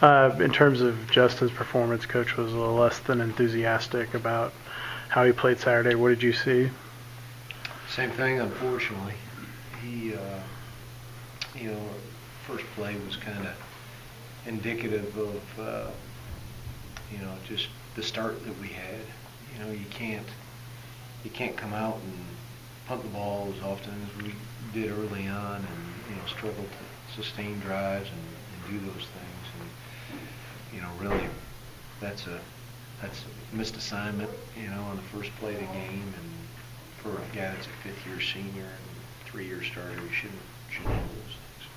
In terms of Justin's performance, Coach was a little less than enthusiastic about how he played Saturday. What did you see? Same thing, unfortunately. He, first play was kind of indicative of, just the start that we had. You can't come out and punt the ball as often as we did early on, and struggle to sustain drives and do those things. And really, that's a missed assignment. On the first play of the game, and for a guy that's a fifth-year senior and 3-year starter, you shouldn't do those things.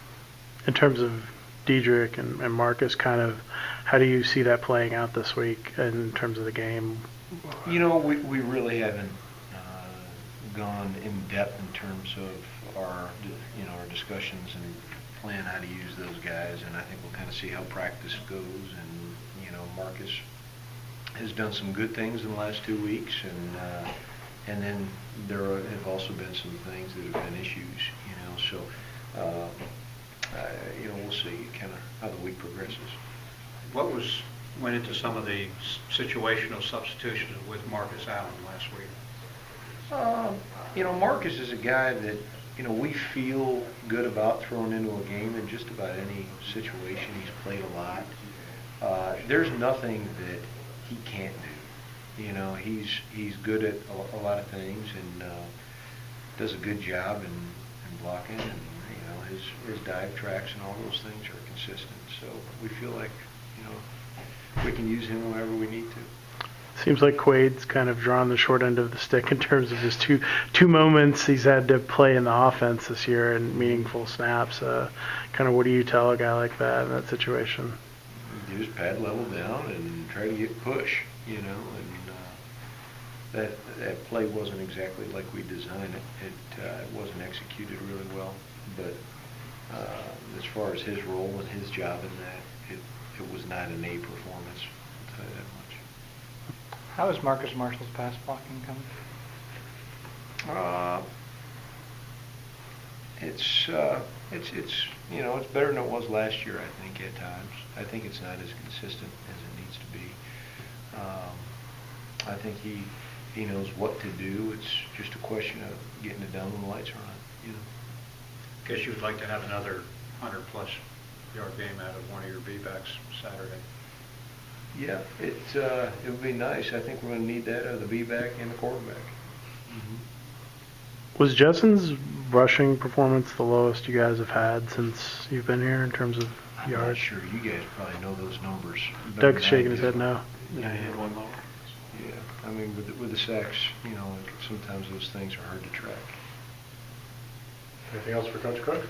In terms of Diedrich and Marcus, kind of, how do you see that playing out this week in terms of the game? We really haven't gone in depth in terms of our discussions and plan how to use those guys, and I think we'll kind of see how practice goes. And Marcus has done some good things in the last 2 weeks, and then there have also been some things that have been issues. So we'll see kind of how the week progresses. What went into some of the situational substitutions with Marcus Allen last week? Marcus is a guy that, we feel good about throwing into a game in just about any situation. He's played a lot. There's nothing that he can't do. He's good at a lot of things, and does a good job in blocking, and his dive tracks and all those things are consistent. So we feel like we can use him whenever we need to. Seems like Quade's kind of drawn the short end of the stick in terms of his two moments he's had to play in the offense this year and meaningful snaps. Kind of, what do you tell a guy like that in that situation? You just pad level down and try to get push, and that play wasn't exactly like we designed it. It wasn't executed really well, but as far as his role and his job in that, it was not an A performance, I'll tell you that much. How is Marcus Marshall's pass blocking coming? It's better than it was last year, I think, at times. I think it's not as consistent as it needs to be. I think he knows what to do. It's just a question of getting it done when the lights are on. Guess you would like to have another 100-plus yard game out of one of your B-backs Saturday. Yeah, it would be nice. I think we're going to need that out of the B-back and the quarterback. Mm-hmm. Was Justin's rushing performance the lowest you guys have had since you've been here in terms of yards? I'm not sure. You guys probably know those numbers. Doug's shaking his head no. Yeah, he had one lower. Yeah, I mean, with the sacks, sometimes those things are hard to track. Anything else for Coach Cook?